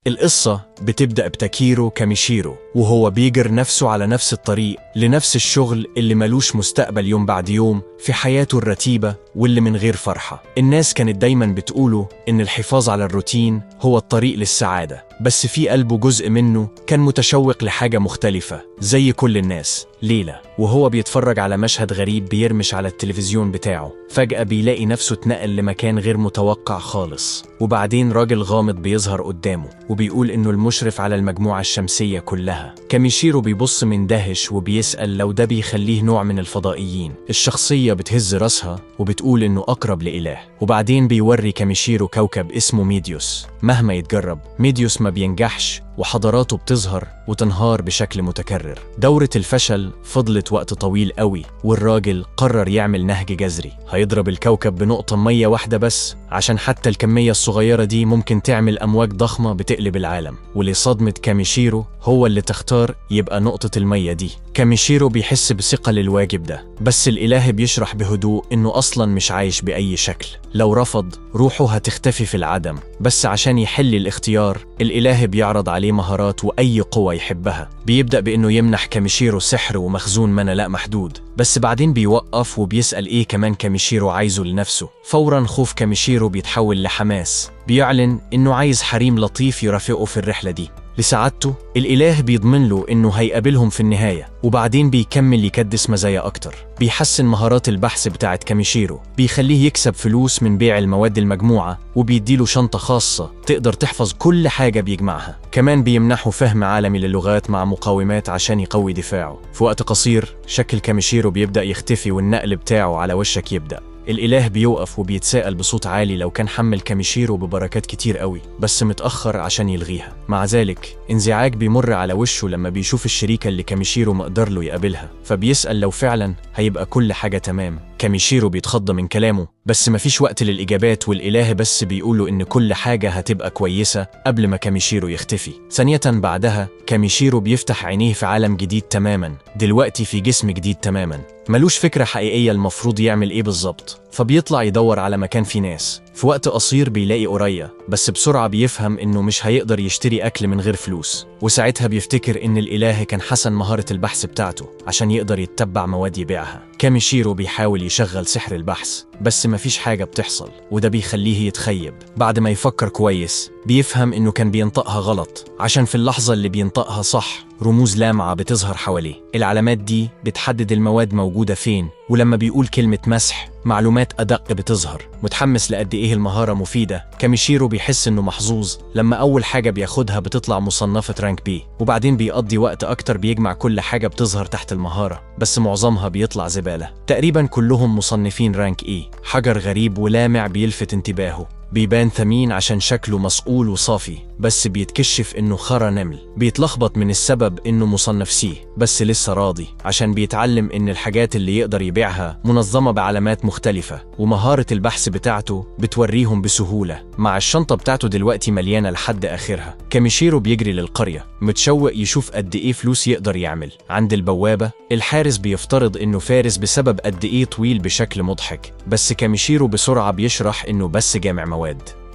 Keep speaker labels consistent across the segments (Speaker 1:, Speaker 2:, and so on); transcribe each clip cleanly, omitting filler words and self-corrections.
Speaker 1: القصة بتبدأ بتاكيرو كاميشيرو وهو بيجر نفسه على نفس الطريق لنفس الشغل اللي ملوش مستقبل يوم بعد يوم في حياته الرتيبة واللي من غير فرحة. الناس كانت دايما بتقوله إن الحفاظ على الروتين هو الطريق للسعادة، بس في قلبه جزء منه كان متشوق لحاجة مختلفة زي كل الناس. ليلة وهو بيتفرج على مشهد غريب بيرمش على التلفزيون بتاعه، فجأة بيلاقي نفسه اتنقل لمكان غير متوقع خالص، وبعدين راجل غامض بيظهر قدامه وبيقول إنه المشرف على المجموعة الشمسية كلها. كاميشيرو بيبص مندهش وبيسأل لو ده بيخليه نوع من الفضائيين. الشخصية بتهز راسها وبتقول إنه أقرب لإله، وبعدين بيوري كاميشيرو كوكب اسمه ميديوس. مهما يتجرب ميديوس ما بينجحش، وحضاراته بتظهر وتنهار بشكل متكرر. دورة الفشل فضلت وقت طويل قوي، والراجل قرر يعمل نهج جذري هيضرب الكوكب بنقطة مية واحدة بس، عشان حتى الكمية الصغيرة دي ممكن تعمل أمواج ضخمة بتقلب العالم. ولصدمة كاميشيرو هو اللي تختار يبقى نقطة المية دي. كاميشيرو بيحس بثقة للواجب ده، بس الإله بيشرح بهدوء إنه أصلاً مش عايش بأي شكل، لو رفض روحه هتختفي في العدم. بس عشان يحل الاختيار الإله بيعرض عليه مهارات وأي قوة يحبها. بيبدأ بإنه يمنح كاميشيرو سحر ومخزون منى لا محدود، بس بعدين بيوقف وبيسأل إيه كمان كاميشيرو عايزه لنفسه. فوراً خوف كاميشيرو بيتحول لحماس، بيعلن إنه عايز حريم لطيف يرافقه في الرحلة دي. لسعادته الإله بيضمن له إنه هيقابلهم في النهاية، وبعدين بيكمل يكدس مزايا أكتر. بيحسن مهارات البحث بتاعت كاميشيرو، بيخليه يكسب فلوس من بيع المواد المجموعة، وبيديله شنطة خاصة تقدر تحفظ كل حاجة بيجمعها. كمان بيمنحه فهم عالمي للغات مع مقاومات عشان يقوي دفاعه. في وقت قصير شكل كاميشيرو بيبدأ يختفي والنقل بتاعه على وشك يبدأ. الإله بيوقف وبيتساءل بصوت عالي لو كان حمل كاميشيرو ببركات كتير قوي، بس متأخر عشان يلغيها. مع ذلك انزعاج بيمر على وشه لما بيشوف الشريكة اللي كاميشيرو مقدر له يقابلها، فبيسأل لو فعلا هيبقى كل حاجة تمام. كاميشيرو بيتخض من كلامه، بس مفيش وقت للإجابات، والإله بس بيقوله إن كل حاجة هتبقى كويسة قبل ما كاميشيرو يختفي. ثانية بعدها كاميشيرو بيفتح عينيه في عالم جديد تماما، دلوقتي في جسم جديد تماما، ملوش فكرة حقيقية المفروض يعمل إيه بالظبط. فبيطلع يدور على مكان فيه ناس. في وقت قصير بيلاقي أوريا، بس بسرعة بيفهم إنه مش هيقدر يشتري أكل من غير فلوس، وساعتها بيفتكر إن الإله كان حسن مهارة البحث بتاعته عشان يقدر يتبع مواد يبيعها. كاميشيرو بيحاول يشغل سحر البحث، بس مفيش حاجة بتحصل، وده بيخليه يتخيب. بعد ما يفكر كويس بيفهم إنه كان بينطقها غلط، عشان في اللحظة اللي بينطقها صح رموز لامعة بتظهر حواليه. العلامات دي بتحدد المواد موجودة فين، ولما بيقول كلمة مسح معلومات أدق بتظهر. متحمس لقد إيه المهارة مفيدة، كاميشيرو بيحس إنه محظوظ لما أول حاجة بياخدها بتطلع مصنفة رانك بي، وبعدين بيقضي وقت أكتر بيجمع كل حاجة بتظهر تحت المهارة، بس معظمها بيطلع زبالة. تقريبا كلهم مصنفين رانك إي. حجر غريب ولامع بيلفت انتباهه، بيبان ثمين عشان شكله مصقول وصافي، بس بيتكشف إنه خرا نمل. بيتلخبط من السبب إنه مصنف سي، بس لسه راضي عشان بيتعلم إن الحاجات اللي يقدر يبيعها منظمة بعلامات مختلفة، ومهارة البحث بتاعته بتوريهم بسهولة. مع الشنطة بتاعته دلوقتي مليانة لحد آخرها، كاميشيرو بيجري للقرية متشوق يشوف قد إيه فلوس يقدر يعمل. عند البوابة الحارس بيفترض إنه فارس بسبب قد إيه طويل بشكل مضحك، بس كاميشيرو بسرعة بيشرح إنه بس جامع مواد.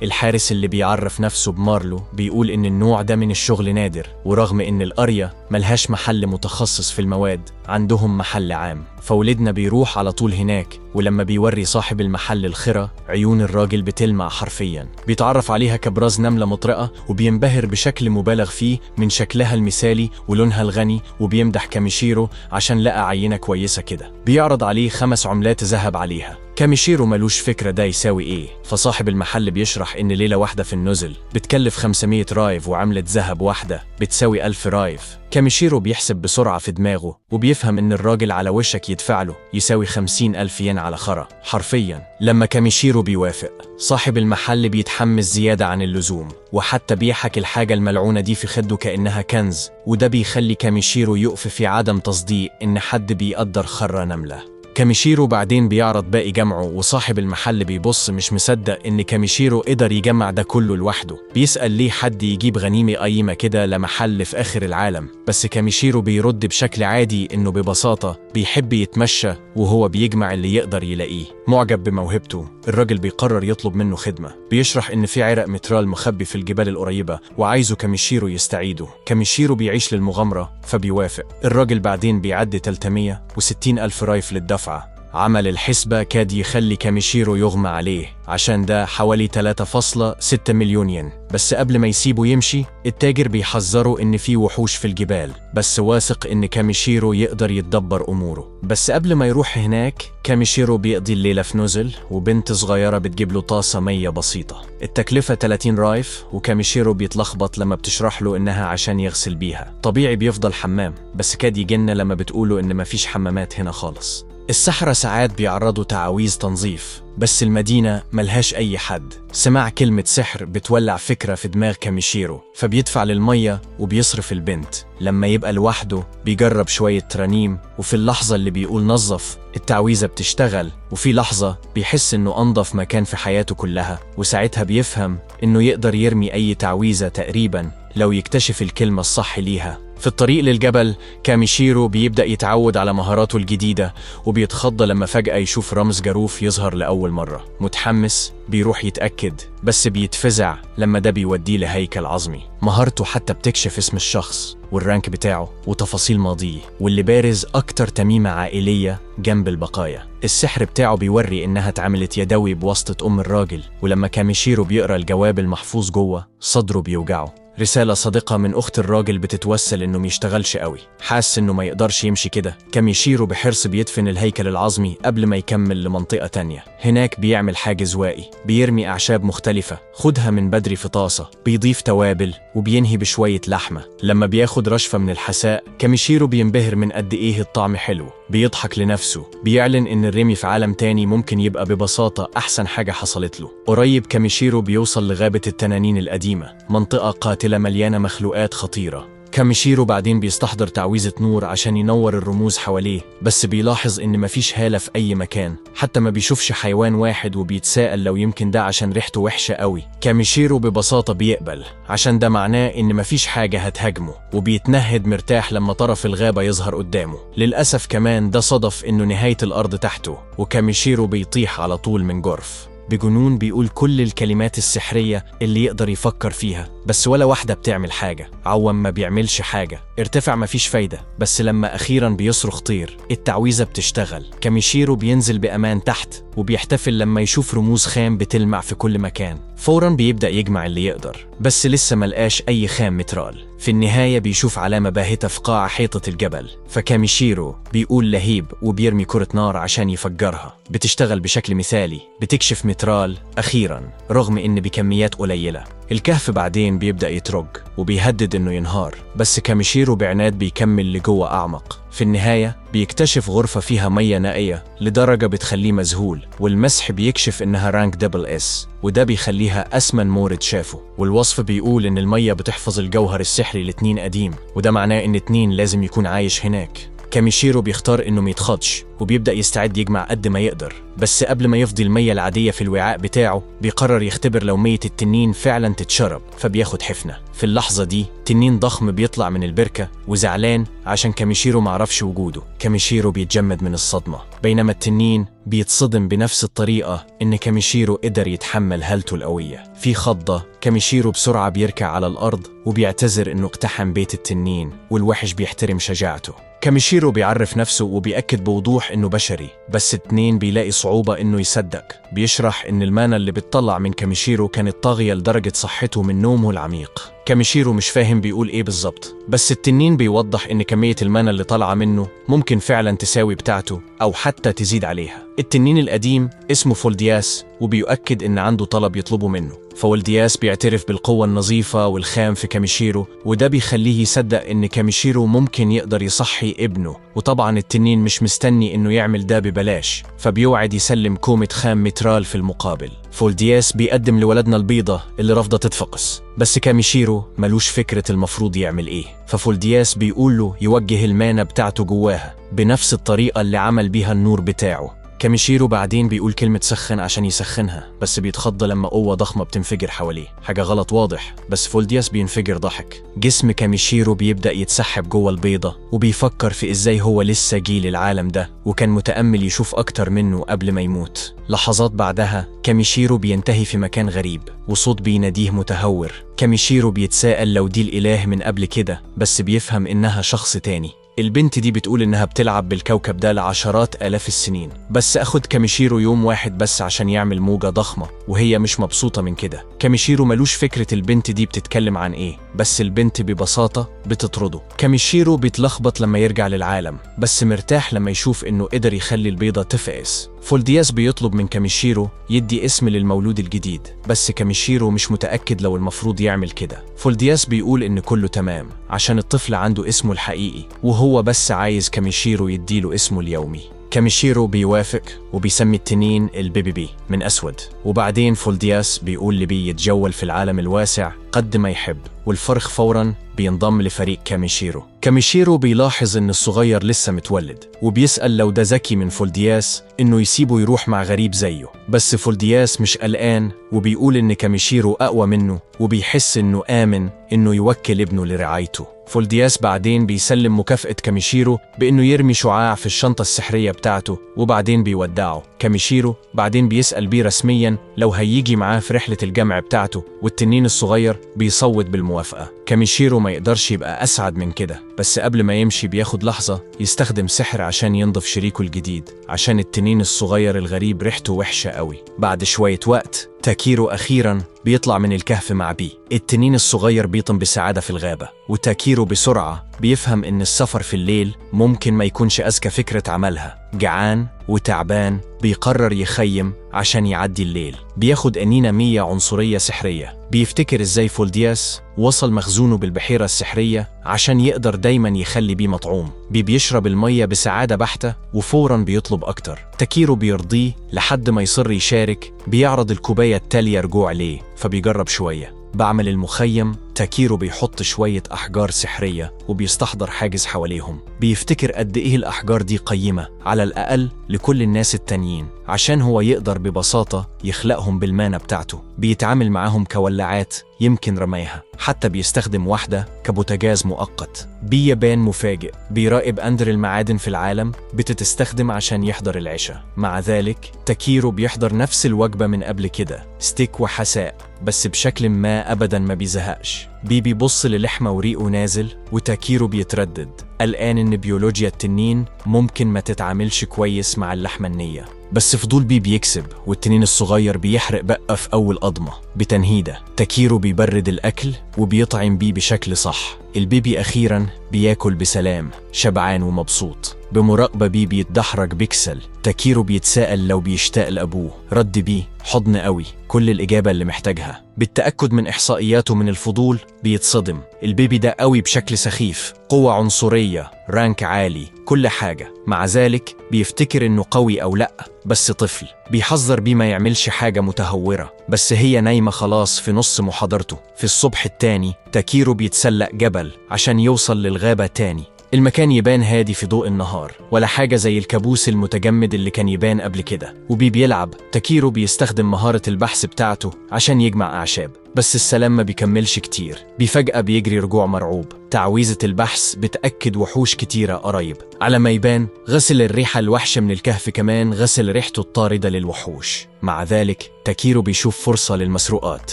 Speaker 1: الحارس اللي بيعرف نفسه بمارلو بيقول إن النوع ده من الشغل نادر، ورغم إن القرية ملهاش محل متخصص في المواد عندهم محل عام، فولدنا بيروح على طول هناك. ولما بيوري صاحب المحل الخرة عيون الراجل بتلمع حرفيا، بيتعرف عليها كبراز نملة مطرقة، وبينبهر بشكل مبالغ فيه من شكلها المثالي ولونها الغني، وبيمدح كاميشيرو عشان لقى عينة كويسة كده. بيعرض عليه 5 عملات ذهب عليها. كاميشيرو ملوش فكرة ده يساوي ايه، فصاحب المحل بيشرح ان ليلة واحدة في النزل بتكلف 500 رايف، وعملة ذهب واحدة بتساوي 1000 رايف. كاميشيرو بيحسب بسرعة في دماغه، وبيفهم ان الراجل على وشك يدفعله يساوي 50,000 ين على خرا حرفيا. لما كاميشيرو بيوافق صاحب المحل بيتحمس زيادة عن اللزوم، وحتى بيحك الحاجة الملعونة دي في خده كأنها كنز، وده بيخلي كاميشيرو يقف في عدم تصديق ان حد بيقدر خرا نملة. كاميشيرو بعدين بيعرض باقي جمعه، وصاحب المحل بيبص مش مصدق إن كاميشيرو قدر يجمع ده كله لوحده. بيسأل ليه حد يجيب غنيمة قيمة كده لمحل في آخر العالم، بس كاميشيرو بيرد بشكل عادي إنه ببساطة بيحب يتمشى وهو بيجمع اللي يقدر يلاقيه. معجب بموهبته، الراجل بيقرر يطلب منه خدمة. بيشرح إن في عرق مترال مخبي في الجبال القريبة وعايزه كاميشيرو يستعيده. كاميشيرو بيعيش للمغامرة فبيوافق. الراجل بعدين بيعدي 360 ألف رايف للدفعة. عمل الحسبة كاد يخلي كاميشيرو يغمى عليه، عشان ده حوالي 3.6 مليون ين. بس قبل ما يسيبه يمشي، التاجر بيحذره إن في وحوش في الجبال، بس واثق إن كاميشيرو يقدر يتدبر أموره. بس قبل ما يروح هناك، كاميشيرو بيقضي الليلة في نزل، وبنت صغيرة بتجيب له طاسة مية بسيطة. التكلفة 30 رايف، وكاميشيرو بيتلخبط لما بتشرح له إنها عشان يغسل بيها. طبيعي بيفضل حمام، بس كاد يجن لما بتقوله إن مفيش حمامات هنا خالص. السحرة ساعات بيعرضوا تعاويذ تنظيف، بس المدينة ملهاش أي حد. سمع كلمة سحر بتولع فكرة في دماغ كاميشيرو، فبيدفع للمية وبيصرف البنت. لما يبقى لوحده بيجرب شوية ترانيم، وفي اللحظة اللي بيقول نظف التعويذة بتشتغل، وفي لحظة بيحس إنه أنظف مكان في حياته كلها، وساعتها بيفهم إنه يقدر يرمي أي تعويذة تقريباً لو يكتشف الكلمة الصح ليها. في الطريق للجبل، كاميشيرو بيبدأ يتعود على مهاراته الجديدة، وبيتخض لما فجأة يشوف رمز جاروف يظهر لأول مرة. متحمس بيروح يتأكد، بس بيتفزع لما ده بيوديه لهيكل عظمي. مهارته حتى بتكشف اسم الشخص والرانك بتاعه وتفاصيل ماضيه، واللي بارز أكتر تميمة عائلية جنب البقايا. السحر بتاعه بيوري إنها اتعملت يدوي بواسطة أم الراجل، ولما كاميشيرو بيقرأ الجواب المحفوظ جوه، صدره بيوجعه. رسالة صادقة من أخت الراجل بتتوسل إنه ميشتغلش قوي، حاس إنه ما يقدرش يمشي كده. كاميشيرو بحرص بيدفن الهيكل العظمي قبل ما يكمل لمنطقة تانية. هناك بيعمل حاجز وائي، بيرمي أعشاب مختلفة خدها من بدري في طاسة، بيضيف توابل، وبينهي بشوية لحمة. لما بياخد رشفة من الحساء، كاميشيرو بينبهر من قد إيه الطعم حلو. بيضحك لنفسه، بيعلن إن الرمي في عالم تاني ممكن يبقى ببساطة أحسن حاجة حصلت له. قريب كاميشيرو بيوصل لغابة التنانين القديمة، منطقة قاتلة مليانة مخلوقات خطيرة. كاميشيرو بعدين بيستحضر تعويذة نور عشان ينور الرموز حواليه، بس بيلاحظ إن مفيش هالة في أي مكان، حتى ما بيشوفش حيوان واحد، وبيتساءل لو يمكن ده عشان ريحته وحشة قوي. كاميشيرو ببساطة بيقبل، عشان ده معناه إن مفيش حاجة هتهاجمه، وبيتنهد مرتاح لما طرف الغابة يظهر قدامه. للأسف كمان ده صدف إنه نهاية الأرض تحته، وكاميشيرو بيطيح على طول من جرف. بجنون بيقول كل الكلمات السحرية اللي يقدر يفكر فيها، بس ولا واحدة بتعمل حاجة. عوام ما بيعملش حاجة، ارتفع مفيش فايدة. بس لما أخيرا بيصرخ طير، التعويذة بتشتغل. كاميشيرو بينزل بأمان تحت، وبيحتفل لما يشوف رموز خام بتلمع في كل مكان. فورا بيبدأ يجمع اللي يقدر، بس لسه ملقاش أي خام مترال. في النهاية بيشوف علامة باهتة في قاع حيطة الجبل، فكاميشيرو بيقول لهيب وبيرمي كرة نار عشان يفجرها. بتشتغل بشكل مثالي، بتكشف مترال أخيرا رغم إن بكميات قليلة. الكهف بعدين بيبدأ يترج وبيهدد إنه ينهار، بس كاميشيرو بعناد بيكمل لجوه أعمق. في النهاية بيكتشف غرفة فيها مية نائية لدرجة بتخليه مذهول، والمسح بيكشف إنها رانك دبل اس، وده بيخليها أسمن مورد شافه. والوصف بيقول إن المية بتحفظ الجوهر السحري لاتنين قديم، وده معناه إن اتنين لازم يكون عايش هناك. كاميشيرو بيختار إنه ميتخدش، وبيبدأ يستعد يجمع قد ما يقدر. بس قبل ما يفضي المية العادية في الوعاء بتاعه، بيقرر يختبر لو مية التنين فعلا تتشرب، فبياخد حفنة. في اللحظة دي تنين ضخم بيطلع من البركة وزعلان عشان كاميشيرو معرفش وجوده. كاميشيرو بيتجمد من الصدمة، بينما التنين بيتصدم بنفس الطريقة إن كاميشيرو قدر يتحمل هالته القوية. في خضة، كاميشيرو بسرعة بيركع على الأرض وبيعتذر إنه اقتحم بيت التنين، والوحش بيحترم شجاعته. كاميشيرو بيعرف نفسه وبيأكد بوضوح إنه بشري، بس التنين بيلاقي صعوبة إنه يصدق. بيشرح إن المانا اللي بتطلع من كاميشيرو كانت طاغية لدرجة صحته من نومه العميق. كاميشيرو مش فاهم بيقول إيه بالظبط، بس التنين بيوضح إن كمية المانا اللي طالعة منه ممكن فعلا تساوي بتاعته أو حتى تزيد عليها. التنين القديم اسمه فولدياس، وبيؤكد إن عنده طلب يطلبه منه. فولدياس بيعترف بالقوة النظيفة والخام في كاميشيرو، وده بيخليه يصدق إن كاميشيرو ممكن يقدر يصحي ابنه. وطبعا التنين مش مستني إنه يعمل ده ببلاش، فبيوعد يسلم كومة خام مترال في المقابل. فولدياس بيقدم لولدنا البيضة اللي رافضة تتفقس، بس كاميشيرو ملوش فكرة المفروض يعمل ايه. ففولدياس بيقول له يوجه المانة بتاعته جواها بنفس الطريقة اللي عمل بيها النور بتاعه. كاميشيرو بعدين بيقول كلمة سخن عشان يسخنها، بس بيتخض لما قوة ضخمة بتنفجر حواليه. حاجة غلط واضح، بس فولدياس بينفجر ضحك. جسم كاميشيرو بيبدأ يتسحب جوه البيضة، وبيفكر في ازاي هو لسه جيل العالم ده وكان متأمل يشوف أكتر منه قبل ما يموت. لحظات بعدها كاميشيرو بينتهي في مكان غريب، وصوت بيناديه متهور. كاميشيرو بيتساءل لو دي الإله من قبل كده، بس بيفهم إنها شخص تاني. البنت دي بتقول إنها بتلعب بالكوكب ده لعشرات آلاف السنين، بس أخد كاميشيرو يوم واحد بس عشان يعمل موجة ضخمة، وهي مش مبسوطة من كده. كاميشيرو ملوش فكرة البنت دي بتتكلم عن إيه، بس البنت ببساطة بتطرده. كاميشيرو بيتلخبط لما يرجع للعالم، بس مرتاح لما يشوف إنه قدر يخلي البيضة تفقس. فولدياس بيطلب من كاميشيرو يدي اسم للمولود الجديد، بس كاميشيرو مش متأكد لو المفروض يعمل كده. فولدياس بيقول إن كله تمام عشان الطفل عنده اسمه الحقيقي، وهو بس عايز كاميشيرو يديله اسمه اليومي. كاميشيرو بيوافق وبيسمي التنين البيبي من أسود. وبعدين فولدياس بيقول لبي يتجول في العالم الواسع قد ما يحب، والفرخ فوراً بينضم لفريق كاميشيرو. كاميشيرو بيلاحظ إن الصغير لسه متولد، وبيسأل لو ده ذكي من فولدياس إنه يسيبه يروح مع غريب زيه، بس فولدياس مش قلقان، وبيقول إن كاميشيرو أقوى منه، وبيحس إنه آمن إنه يوكل ابنه لرعايته. فولدياس بعدين بيسلم مكافأة كاميشيرو بإنه يرمي شعاع في الشنطة السحرية بتاعته، وبعدين بيودعه. كاميشيرو بعدين بيسأل بيه رسميا لو هيجي معاه في رحلة الجمع بتاعته، والتنين الصغير بيصوت بالموافقة. كاميشيرو ما يقدرش يبقى أسعد من كده، بس قبل ما يمشي بياخد لحظة يستخدم سحر عشان ينضف شريكه الجديد، عشان التنين الصغير الغريب ريحته وحشة قوي. بعد شوية وقت تاكيرو أخيراً بيطلع من الكهف مع بي. التنين الصغير بيطم بسعادة في الغابة، وتاكيرو بسرعة بيفهم إن السفر في الليل ممكن ما يكونش أذكى فكرة عملها. جعان وتعبان بيقرر يخيم عشان يعدي الليل. بياخد أنينة 100 عنصرية سحرية. بيفتكر إزاي فولدياس وصل مخزونه بالبحيرة السحرية عشان يقدر دايما يخلي بيه مطعوم. بيشرب المية بسعادة بحتة، وفورا بيطلب أكتر. تاكيرو بيرضيه لحد ما يصر يشارك. بيعرض الكوباية التالية رجوع ليه، فبيجرب شوية. بعمل المخيم تاكيرو بيحط شوية أحجار سحرية وبيستحضر حاجز حواليهم. بيفتكر قد إيه الأحجار دي قيمة على الأقل لكل الناس التانيين، عشان هو يقدر ببساطة يخلقهم بالمانة بتاعته. بيتعامل معاهم كولاعات يمكن رميها، حتى بيستخدم واحدة كبوتاجاز مؤقت. بيبان مفاجئ. بيراقب أندر المعادن في العالم بتستخدم عشان يحضر العشاء. مع ذلك تاكيرو بيحضر نفس الوجبة من قبل كده، ستيك وحساء، بس بشكل ما أبدا ما بيزهقش. بيبص للحمة وريقه نازل، وتاكيرو بيتردد قلقان إن بيولوجيا التنين ممكن ما تتعاملش كويس مع اللحمة النية. بس فضول بي بيكسب، والتنين الصغير بيحرق بقى في أول قضمة بتنهيدة. تاكيرو بيبرد الأكل وبيطعم بيه بشكل صح. البيبي أخيراً بياكل بسلام، شبعان ومبسوط. بمراقبة بي بيتدحرج بيكسل. تاكيرو بيتساءل لو بيشتاق لأبوه. رد بيه حضن قوي، كل الإجابة اللي محتاجها. بالتأكد من إحصائياته من الفضول بيتصدم. البيبي ده قوي بشكل سخيف، قوة عنصرية، رانك عالي، كل حاجة. مع ذلك بيفتكر إنه قوي أو لأ، بس طفل. بيحذر بيه ما يعملش حاجة متهورة، بس هي نايمة خلاص في نص محاضرته. في الصبح التاني تاكيرو بيتسلق جبل عشان يوصل للغابة تاني. المكان يبان هادي في ضوء النهار، ولا حاجة زي الكابوس المتجمد اللي كان يبان قبل كده. بيلعب. تاكيرو بيستخدم مهارة البحث بتاعته عشان يجمع أعشاب، بس السلام ما بيكملش كتير. فجأة بيجري رجوع مرعوب. تعويذة البحث بتأكد وحوش كتيرة قريب. على ما يبان غسل الريحة الوحشة من الكهف كمان غسل ريحته الطاردة للوحوش. مع ذلك تاكيرو بيشوف فرصة للمسروقات،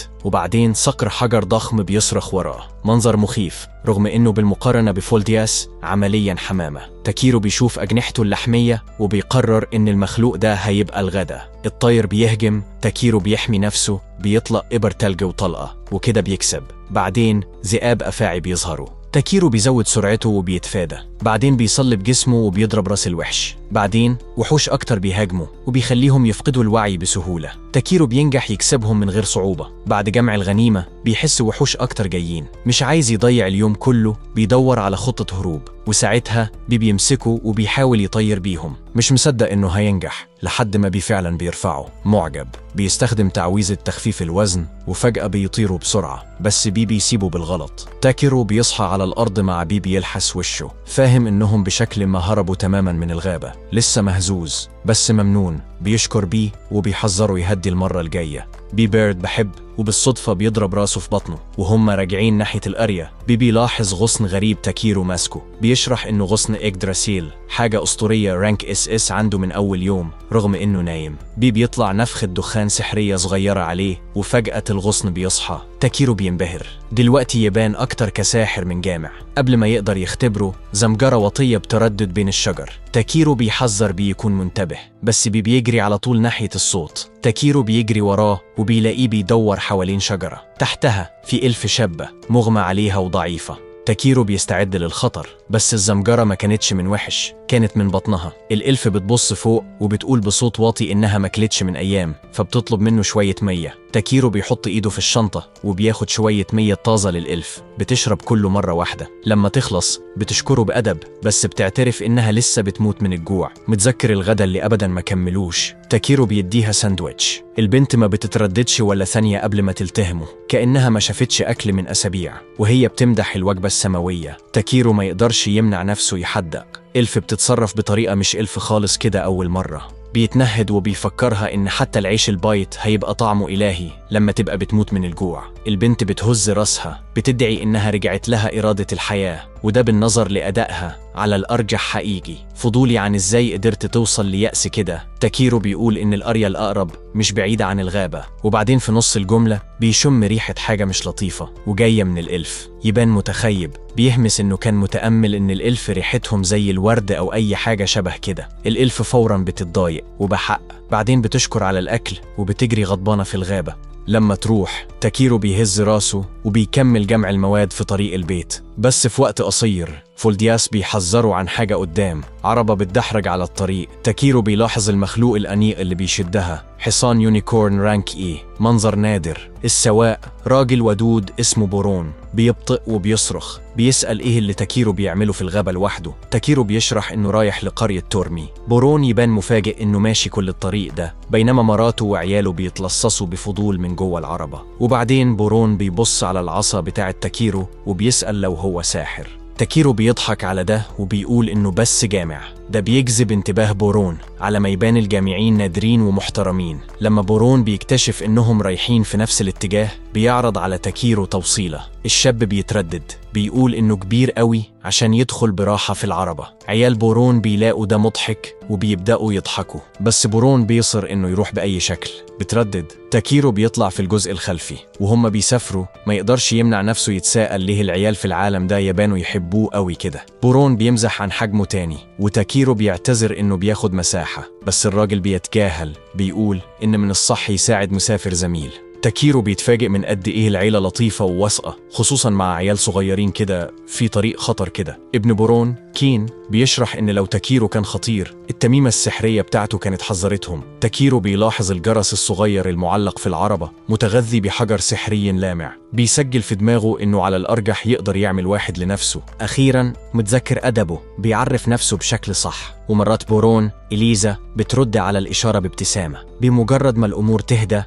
Speaker 1: وبعدين صقر حجر ضخم بيصرخ وراه. منظر مخيف رغم إنه بالمقارنة بفولدياس عمليا حمامة. تاكيرو بيشوف أجنحته اللحمية وبيقرر إن المخلوق ده هيبقى الغدا. الطير بيهجم. تاكيرو بيحمي نفسه، بيطلق إبر تلج وطلقة، وكده بيكسب. بعدين ذئاب أفاعي بيظهروا. تاكيرو بيزود سرعته وبيتفادى. بعدين بيصلب جسمه وبيضرب راس الوحش. بعدين وحوش أكتر بيهاجموا وبيخليهم يفقدوا الوعي بسهولة. تاكيرو بينجح يكسبهم من غير صعوبة. بعد جمع الغنيمة بيحس وحوش أكتر جايين، مش عايز يضيع اليوم كله، بيدور على خطة هروب، وساعتها بيمسكه وبيحاول يطير بيهم. مش مصدق إنه هينجح لحد ما فعلا بيرفعه. معجب بيستخدم تعويذة تخفيف الوزن وفجأة بيطيروا بسرعة، بس بيسيبه بالغلط. تاكيرو بيصحى على الأرض مع يلحس وشه، فاهم إنهم بشكل ما هربوا تماما من الغابة. لسه مهزوز بس ممنون، بيشكر وبيحذره يهدي المرة الجاية. بيرد بحب، وبالصدفة بيضرب راسه في بطنه وهم راجعين ناحية القرية. بيلاحظ غصن غريب تاكيرو ماسكه، بيشرح إنه غصن إيجدراسيل، حاجة أسطورية رانك اس عنده من أول يوم رغم إنه نايم. بيطلع نفخة دخان سحرية صغيرة عليه، وفجأة الغصن بيصحى. تاكيرو بينبهر، دلوقتي يبان أكتر كساحر من جامع. قبل ما يقدر يختبره، زمجرة وطية بتردد بين الشجر. تاكيرو بيحذر يكون منتبه، بس بيجري على طول ناحية الصوت. تاكيرو بيجري وراه وبيلاقيه بيدور حوالين شجرة، تحتها في إلف شابة مغمى عليها وضعيفة. تاكيرو بيستعد للخطر، بس الزمجرة ما كانتش من وحش، كانت من بطنها. الإلف بتبص فوق وبتقول بصوت واطي إنها ماكلتش من أيام، فبتطلب منه شوية مية. تاكيرو بيحط إيده في الشنطة وبياخد شوية مية طازة للإلف، بتشرب كله مرة واحدة. لما تخلص بتشكره بأدب، بس بتعترف إنها لسه بتموت من الجوع. متذكر الغدا اللي أبدا ما كملوش. تاكيرو بيديها ساندويتش. البنت ما بتترددش ولا ثانية قبل ما تلتهمه، كأنها ما شافتش أكل من أسابيع، وهي بتمدح الوجبة السماوية. تاكيرو ما يقدرش يمنع نفسه يحدق. إلف بتتصرف بطريقة مش إلف خالص كده أول مرة. بيتنهد وبيفكرها إن حتى العيش البايت هيبقى طعمه إلهي لما تبقى بتموت من الجوع. البنت بتهز راسها، بتدعي إنها رجعت لها إرادة الحياة، وده بالنظر لأدائها على الأرجح حقيقي. فضولي عن إزاي قدرت توصل ليأس كده. تاكيرو بيقول إن القرية الأقرب مش بعيدة عن الغابة، وبعدين في نص الجملة بيشم ريحة حاجة مش لطيفة وجاية من الإلف. يبان متخيب، بيهمس إنه كان متأمل إن الإلف ريحتهم زي الورد أو أي حاجة شبه كده. الإلف فوراً بتتضايق وبحق، بعدين بتشكر على الأكل وبتجري غضبانة في الغابة. لما تروح، تاكيرو بيهز راسه وبيكمل جمع المواد في طريق البيت. بس في وقت قصير فولدياس بيحذره عن حاجة قدام، عربة بتدحرج على الطريق. تاكيرو بيلاحظ المخلوق الأنيق اللي بيشدها، حصان يونيكورن رانك إيه، منظر نادر. السواق راجل ودود اسمه بورون، بيبطئ وبيصرخ، بيسأل إيه اللي تاكيرو بيعمله في الغابة لوحده. تاكيرو بيشرح إنه رايح لقرية تورمي. بورون يبان مفاجئ إنه ماشي كل الطريق ده، بينما مراته وعياله بيتلصصوا بفضول من جوه العربة. وبعدين بورون بيبص على العصا بتاعة تاكيرو وبيسأل لو هو ساحر. تاكيرو بيضحك على ده وبيقول إنه بس جامع. ده بيجذب انتباه بورون، على ما يبان الجامعين نادرين ومحترمين. لما بورون بيكتشف إنهم رايحين في نفس الاتجاه، بيعرض على تاكيرو توصيله. الشاب بيتردد، بيقول إنه كبير قوي عشان يدخل براحة في العربة. عيال بورون بيلاقوا ده مضحك وبيبدأوا يضحكوا، بس بورون بيصر إنه يروح بأي شكل. بتردد. تاكيرو بيطلع في الجزء الخلفي، وهم بيسافروا ما يقدرش يمنع نفسه يتساءل ليه العيال في العالم ده يبانوا يحبوه قوي كده. بورون بيمزح عن حجمه تاني، وتاكيرو بيعتذر إنه بياخد مساحة، بس الراجل بيتجاهل، بيقول إن من الصح يساعد مسافر زميل. تاكيرو بيتفاجئ من قد إيه العيلة لطيفة وواثقة، خصوصاً مع عيال صغيرين كده في طريق خطر كده. ابن بورون كين بيشرح إن لو تاكيرو كان خطير، التميمة السحرية بتاعته كانت حذرتهم. تاكيرو بيلاحظ الجرس الصغير المعلق في العربة متغذي بحجر سحري لامع، بيسجل في دماغه إنه على الأرجح يقدر يعمل واحد لنفسه. أخيراً متذكر أدبه، بيعرف نفسه بشكل صح. ومرات بورون إليزا بترد على الإشارة بابتسامة. بمجرد ما الأمور تهدى،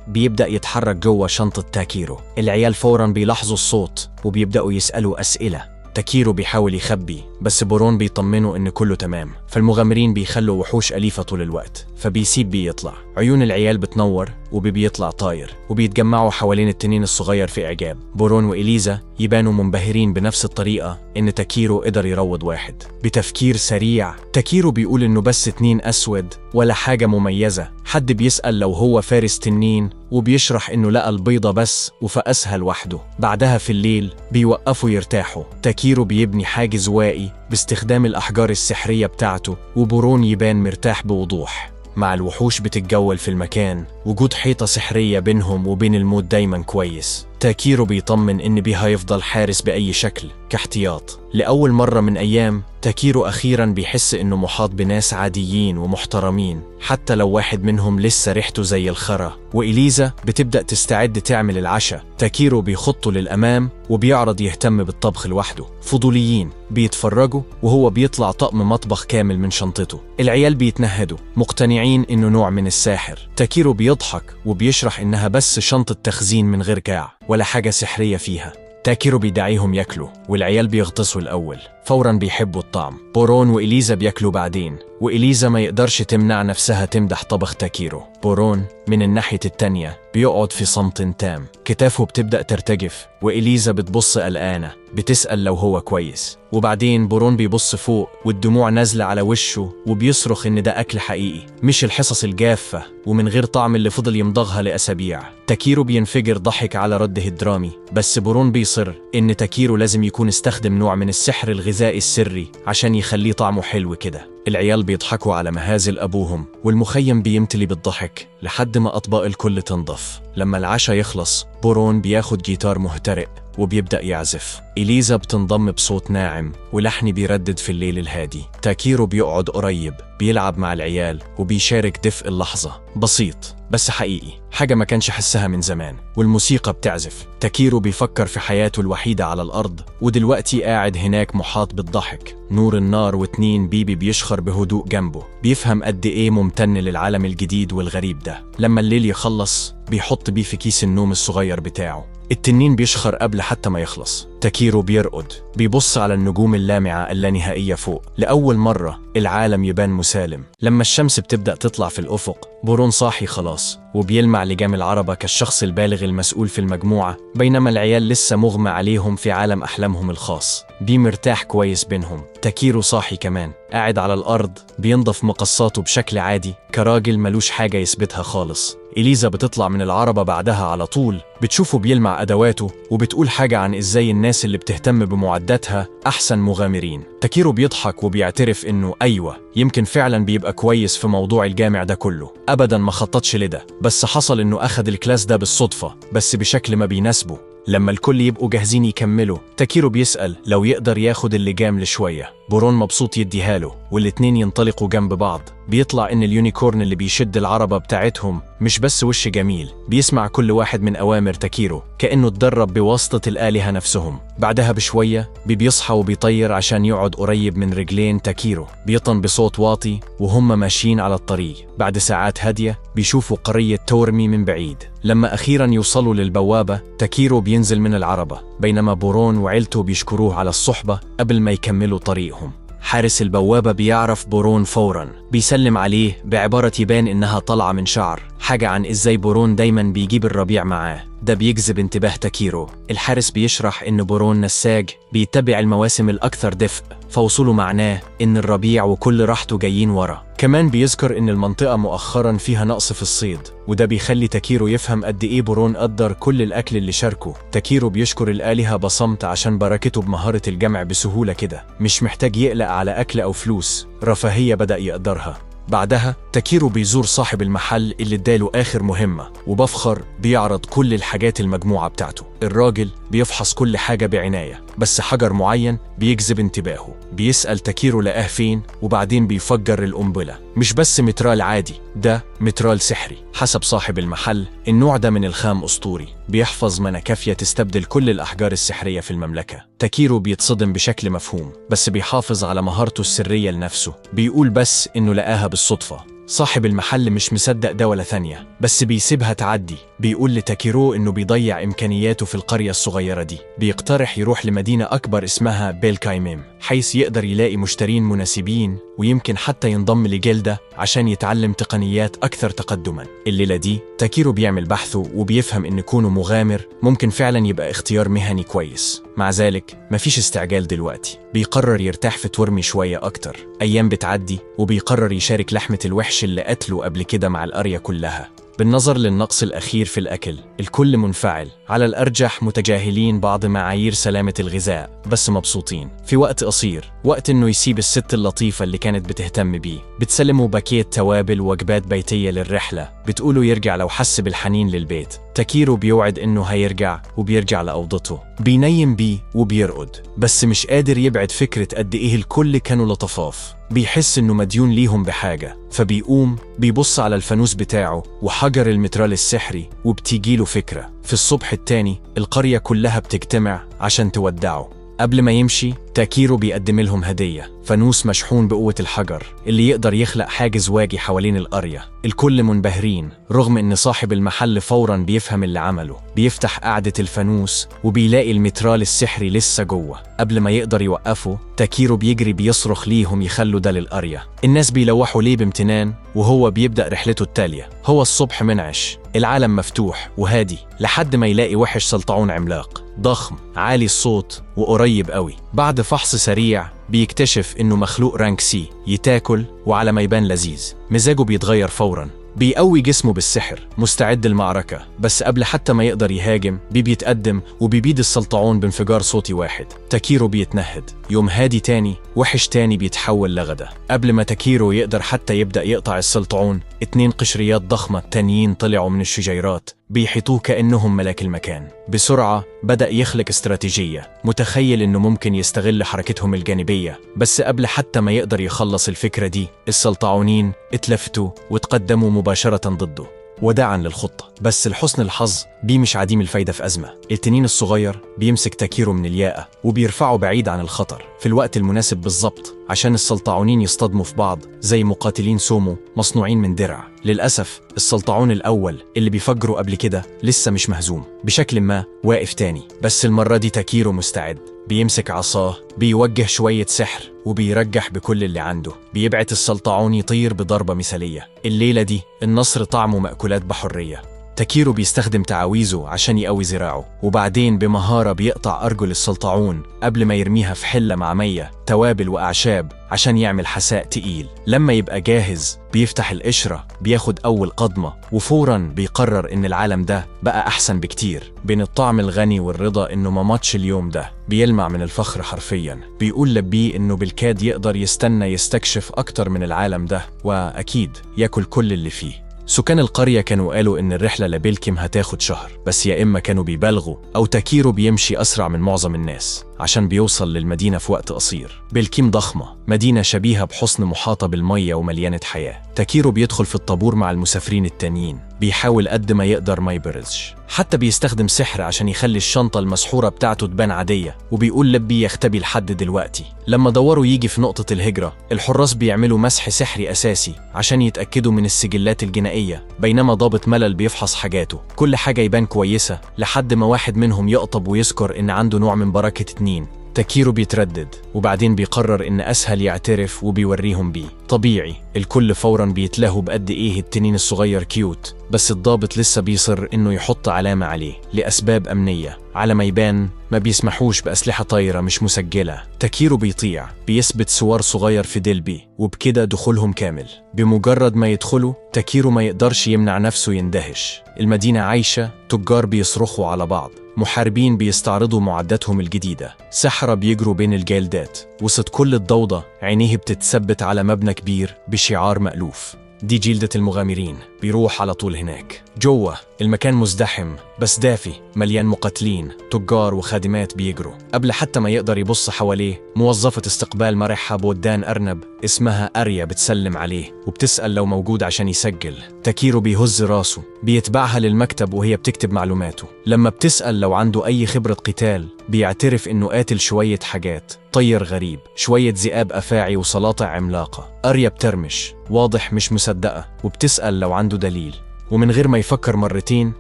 Speaker 1: بيبدأ يتحرك جوه شنطة تاكيرو. العيال فوراً بيلاحظوا الصوت وبيبدأوا يسألوا أسئلة. تاكيرو بيحاول يخبي، بس بورون بيطمنه إن كله تمام. فالمغامرين بيخلوا وحوش أليفة طول الوقت، فبيسيب بيطلع. عيون العيال بتنور وبيطلع طاير، وبيتجمعوا حوالين التنين الصغير في إعجاب. بورون وإليزا يبانوا منبهرين بنفس الطريقة إن تاكيرو قدر يروض واحد. بتفكير سريع، تاكيرو بيقول إنه بس تنين أسود ولا حاجة مميزة. حد بيسأل لو هو فارس تنين، وبيشرح إنه لقى البيضة بس وفقسها لوحده. بعدها في الليل بيوقفوا يرتاحوا. تاكيرو بيبني حاجز وائي باستخدام الأحجار السحرية بتاعته، وبورون يبان مرتاح بوضوح. مع الوحوش بتتجول في المكان، وجود حيطة سحرية بينهم وبين الموت دايما كويس. تاكيرو بيطمن إن بي هيفضل حارس بأي شكل كاحتياط. لأول مرة من أيام تاكيرو أخيرا بيحس إنه محاط بناس عاديين ومحترمين، حتى لو واحد منهم لسه ريحته زي الخرا. وإليزا بتبدأ تستعد تعمل العشاء. تاكيرو بيخطه للأمام وبيعرض يهتم بالطبخ لوحده. فضوليين بيتفرجوا وهو بيطلع طقم مطبخ كامل من شنطته. العيال بيتنهدوا مقتنعين إنه نوع من الساحر. تاكيرو بيضحك وبيشرح إنها بس شنطة تخزين من غير كاع، ولا حاجة سحرية فيها. تاكيرو بيدعيهم ياكلوا والعيال بيغطسوا الأول، فوراً بيحبوا الطعم. بورون وإليزا بياكلوا بعدين، وإليزا ما يقدرش تمنع نفسها تمدح طبخ تاكيرو. بورون من الناحية التانية بيقعد في صمت تام، كتافه بتبدأ ترتجف، وإليزا بتبص قلقانة بتسأل لو هو كويس. وبعدين بورون بيبص فوق والدموع نازلة على وشه وبيصرخ إن ده أكل حقيقي مش الحصص الجافة ومن غير طعم اللي فضل يمضغها لأسابيع. تاكيرو بينفجر ضحك على رده الدرامي، بس بورون بيصر إن تاكيرو لازم يكون استخدم نوع من السحر الغذائي السري عشان يخليه طعمه حلو كده. العيال بيضحكوا على مهازل أبوهم والمخيم بيمتلي بالضحك لحد ما أطباق الكل تنضف. لما العشاء يخلص بورون بياخد جيتار مهترئ وبيبدأ يعزف. إليزا بتنضم بصوت ناعم ولحن بيردد في الليل الهادي. تاكيرو بيقعد قريب بيلعب مع العيال وبيشارك دفء اللحظة. بسيط بس حقيقي، حاجة ما كانش حسها من زمان. والموسيقى بتعزف. تاكيرو بيفكر في حياته الوحيدة على الأرض، ودلوقتي قاعد هناك محاط بالضحك. نور النار واتنين بيبي بيشخر بهدوء جنبه. بيفهم قد إيه ممتن للعالم الجديد والغريب ده. لما الليل يخلص بيحط بيه في كيس النوم الصغير بتاعه. التنين بيشخر قبل حتى ما يخلص. تاكيرو بيرقد بيبص على النجوم اللامعة اللانهائية فوق. لأول مرة العالم يبان مسالم. لما الشمس بتبدأ تطلع في الأفق بورون صاحي خلاص وبيلمع لجام العربة كالشخص البالغ المسؤول في المجموعة، بينما العيال لسه مغمى عليهم في عالم أحلامهم الخاص. بي مرتاح كويس بينهم. تاكيرو صاحي كمان، قاعد على الأرض بينضف مقصاته بشكل عادي كراجل ملوش حاجة يثبتها خالص. إليزا بتطلع من العربة بعدها على طول، بتشوفه بيلمع أدواته وبتقول حاجة عن إزاي الناس اللي بتهتم بمعداتها أحسن مغامرين. تاكيرو بيضحك وبيعترف إنه أيوة يمكن فعلا بيبقى كويس في موضوع الجامع ده كله. أبدا ما خططش لده، بس حصل إنه أخد الكلاس ده بالصدفة بس بشكل ما بيناسبه. لما الكل يبقوا جاهزين يكملوا تاكيرو بيسأل لو يقدر ياخد اللجام لشوية. بورون مبسوط يديها له والاتنين ينطلقوا جنب بعض. بيطلع إن اليونيكورن اللي بيشد العربة بتاعتهم مش بس وش جميل، بيسمع كل واحد من أوامر تاكيرو كأنه اتدرب بواسطة الآلهة نفسهم. بعدها بشوية بيصحى وبيطير عشان يقعد قريب من رجلين تاكيرو. بيطن بصوت واطي وهم ماشيين على الطريق. بعد ساعات هادية بيشوفوا قرية تورمي من بعيد. لما أخيرا يوصلوا للبوابة تاكيرو بينزل من العربة، بينما بورون وعيلته بيشكروه على الصحبة قبل ما يكملوا طريقهم. حارس البوابة بيعرف بورون فوراً، بيسلم عليه بعبارة يبان إنها طالعة من شعر، حاجة عن إزاي بورون دايماً بيجيب الربيع معاه. ده بيجذب انتباه تاكيرو. الحارس بيشرح إن بورون نساج بيتبع المواسم الأكثر دفء، فوصوله معناه إن الربيع وكل راحته جايين ورا. كمان بيذكر إن المنطقة مؤخراً فيها نقص في الصيد، وده بيخلي تاكيرو يفهم قد إيه بورون قدر كل الأكل اللي شاركه. تاكيرو بيشكر الآلهة بصمت عشان بركته بمهارة الجمع بسهولة كده، مش محتاج يقلق على أكل أو فلوس، رفاهية بدأ يقدرها. بعدها تاكيرو بيزور صاحب المحل اللي اداله آخر مهمة، وبفخر بيعرض كل الحاجات المجموعة بتاعته. الراجل بيفحص كل حاجة بعناية، بس حجر معين بيجذب انتباهه. بيسأل تاكيرو لقاه فين، وبعدين بيفجر القنبلة. مش بس مترال عادي، ده مترال سحري. حسب صاحب المحل النوع ده من الخام أسطوري، بيحفظ منى كافية تستبدل كل الأحجار السحرية في المملكة. تاكيرو بيتصدم بشكل مفهوم، بس بيحافظ على مهارته السرية لنفسه. بيقول بس إنه لقاها بالصدفة. صاحب المحل مش مصدق ده ولا ثانية، بس بيسيبها تعدي. بيقول لتاكيرو إنه بيضيع إمكانياته في القرية الصغيرة دي. بيقترح يروح لمدينة أكبر اسمها بيلكايميم، حيث يقدر يلاقي مشترين مناسبين ويمكن حتى ينضم لجلدة عشان يتعلم تقنيات أكثر تقدما. الليلة دي تاكيرو بيعمل بحثه وبيفهم إن كونه مغامر ممكن فعلا يبقى اختيار مهني كويس. مع ذلك مفيش استعجال دلوقتي، بيقرر يرتاح في تورمي شوية أكتر. أيام بتعدي وبيقرر يشارك لحمة الوحش اللي قتله قبل كده مع القرية كلها. بالنظر للنقص الأخير في الأكل الكل منفعل، على الأرجح متجاهلين بعض معايير سلامة الغذاء بس مبسوطين. في وقت قصير، وقت إنه يسيب الست اللطيفة اللي كانت بتهتم بيه، بتسلمه باكيت توابل ووجبات بيتية للرحلة، بتقوله يرجع لو حس بالحنين للبيت. تاكيرو بيوعد إنه هيرجع وبيرجع لأوضته، بينيم بيه وبيرقد، بس مش قادر يبعد فكرة قد إيه الكل كانوا لطفاف. بيحس إنه مديون ليهم بحاجة، فبيقوم بيبص على الفانوس بتاعه وحجر المترال السحري، وبتيجيله فكرة. في الصبح التاني القرية كلها بتجتمع عشان تودعه. قبل ما يمشي تاكيرو بيقدم لهم هدية، فانوس مشحون بقوة الحجر اللي يقدر يخلق حاجز واجي حوالين القرية. الكل منبهرين رغم ان صاحب المحل فورا بيفهم اللي عمله. بيفتح قاعدة الفانوس وبيلاقي المترال السحري لسه جوه. قبل ما يقدر يوقفه تاكيرو بيجري بيصرخ ليهم يخلوا ده للقرية. الناس بيلوحوا ليه بامتنان وهو بيبدأ رحلته التالية. هو الصبح منعش، العالم مفتوح وهادي، لحد ما يلاقي وحش سلطعون عملاق ضخم عالي الصوت وقريب قوي. بعد فحص سريع بيكتشف انه مخلوق رانك سي يتاكل، وعلى ما يبان لذيذ مزاجه بيتغير فورا. بيقوي جسمه بالسحر مستعد للمعركة، بس قبل حتى ما يقدر يهاجم بيتقدم وبيبيد السلطعون بانفجار صوتي واحد. تاكيرو بيتنهد. يوم هادي تاني وحش تاني بيتحول لغدا. قبل ما تاكيرو يقدر حتى يبدأ يقطع السلطعون، 2 قشريات ضخمة تانيين طلعوا من الشجيرات بيحيطوه كأنهم ملاك المكان. بسرعة بدأ يخلق استراتيجية، متخيل إنه ممكن يستغل حركتهم الجانبية، بس قبل حتى ما يقدر يخلص الفكرة دي السلطعونين اتلفتوا وتقدموا مباشرة ضده وداعا للخطة. بس لحسن الحظ بي مش عديم الفايدة في أزمة. التنين الصغير بيمسك تاكيرو من الياقة وبيرفعه بعيد عن الخطر في الوقت المناسب بالظبط عشان السلطعونين يصطدموا في بعض زي مقاتلين سومو مصنوعين من درع. للأسف السلطعون الأول اللي بيفجروا قبل كده لسه مش مهزوم، بشكل ما واقف تاني. بس المرة دي تاكيرو مستعد. بيمسك عصاه، بيوجه شوية سحر وبيرجح بكل اللي عنده. بيبعت السلطعون يطير بضربة مثالية. الليلة دي النصر طعمه مأكولات بحرية. تاكيرو بيستخدم تعاويذه عشان يقوي ذراعه، وبعدين بمهارة بيقطع أرجل السلطعون قبل ما يرميها في حلة مع مية توابل وأعشاب عشان يعمل حساء تقيل. لما يبقى جاهز بيفتح القشرة، بياخد أول قضمة، وفوراً بيقرر إن العالم ده بقى أحسن بكتير. بين الطعم الغني والرضا إنه ما ماتش اليوم ده، بيلمع من الفخر حرفياً. بيقول لبيه إنه بالكاد يقدر يستنى يستكشف أكتر من العالم ده، وأكيد ياكل كل اللي فيه. سكان القرية كانوا قالوا إن الرحلة لبيلكيم هتاخد شهر، بس يا إما كانوا بيبالغوا أو تاكيرو بيمشي أسرع من معظم الناس عشان بيوصل للمدينة في وقت قصير. بيلكيم ضخمة، مدينة شبيهة بحصن محاطة بالمية ومليانة حياة. تاكيرو بيدخل في الطابور مع المسافرين التانيين، بيحاول قد ما يقدر ما يبرزش، حتى بيستخدم سحر عشان يخلي الشنطة المسحورة بتاعته تبان عادية. وبيقول لبي يختبي لحد دلوقتي. لما دوروا يجي في نقطة الهجرة، الحراس بيعملوا مسح سحري أساسي عشان يتأكدوا من السجلات الجنائية، بينما ضابط ملل بيفحص حاجاته. كل حاجة يبان كويسة لحد ما واحد منهم يقطب ويذكر إن عنده نوع من بركة 2. تاكيرو بيتردد، وبعدين بيقرر إن أسهل يعترف وبيوريهم بيه. طبيعي الكل فوراً بيتلهوا بقد إيه التنين الصغير كيوت، بس الضابط لسه بيصر إنه يحط علامة عليه لأسباب أمنية. على ما يبان ما بيسمحوش بأسلحة طايرة مش مسجلة. تاكيرو بيطيع، بيثبت سوار صغير في ديلبي، وبكده دخولهم كامل. بمجرد ما يدخلوا تاكيرو ما يقدرش يمنع نفسه يندهش. المدينة عايشة، تجار بيصرخوا على بعض، محاربين بيستعرضوا معداتهم الجديدة، سحرة بيجروا بين الجلدات. وسط كل الضوضة عينيه بتتثبت على مبنى كبير بشعار مألوف: دي جلدة المغامرين. بيروح على طول هناك. جوه المكان مزدحم بس دافي، مليان مقاتلين، تجار وخادمات بيجروا. قبل حتى ما يقدر يبص حواليه، موظفة استقبال مرحة بودان أرنب اسمها أريا بتسلم عليه وبتسأل لو موجود عشان يسجل. تاكيرو بيهز راسه، بيتبعها للمكتب وهي بتكتب معلوماته. لما بتسأل لو عنده أي خبرة قتال، بيعترف إنه قاتل شوية حاجات: طير غريب، شوية ذئاب أفاعي، وسلاطع عملاقة. أريا بترمش، واضح مش مصدقة، وبتسأل لو عنده دليل. ومن غير ما يفكر مرتين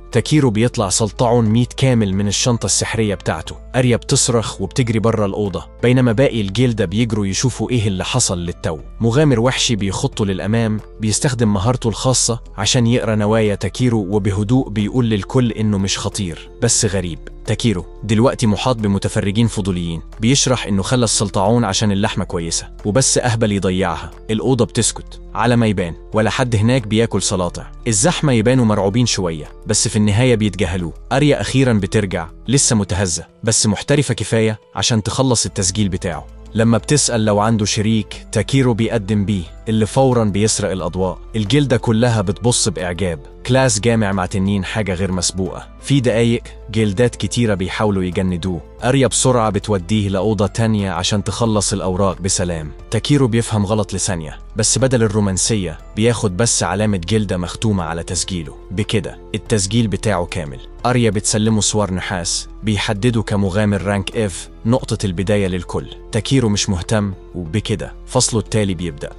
Speaker 1: تاكيرو بيطلع سلطعون 100 كامل من الشنطة السحرية بتاعته. أريا بتصرخ وبتجري برا الأوضة، بينما باقي الجلدة بيجروا يشوفوا إيه اللي حصل للتو. مغامر وحشي بيخطوا للأمام، بيستخدم مهارته الخاصة عشان يقرأ نوايا تاكيرو، وبهدوء بيقول للكل إنه مش خطير بس غريب. تاكيرو دلوقتي محاط بمتفرجين فضوليين، بيشرح إنه خلى السلطعون عشان اللحمة كويسة وبس أهبل يضيعها. الأوضة بتسكت على ما يبان، ولا حد هناك بياكل سلاطع. الزحمة يبانوا مرعوبين شوية، بس في النهاية بيتجاهلوه. أريا أخيرا بترجع، لسه متهزة بس محترفة كفاية عشان تخلص التسجيل بتاعه. لما بتسأل لو عنده شريك، تاكيرو بيقدم بيه، اللي فوراً بيسرق الأضواء. الجلدة كلها بتبص بإعجاب. كلاس جامع مع تنين حاجة غير مسبوقة. في دقايق جلدات كتيرة بيحاولوا يجندوه. أريا بسرعة بتوديه لأوضة تانية عشان تخلص الأوراق بسلام. تاكيرو بيفهم غلط لثانية، بس بدل الرومانسية بياخد بس علامة جلدة مختومة على تسجيله. بكده التسجيل بتاعه كامل. أريا بتسلمه صور نحاس بيحدده كمغامر رانك اف، نقطة البداية للكل. تاكيرو مش مهتم، وبكده فصله التالي بيبدأ.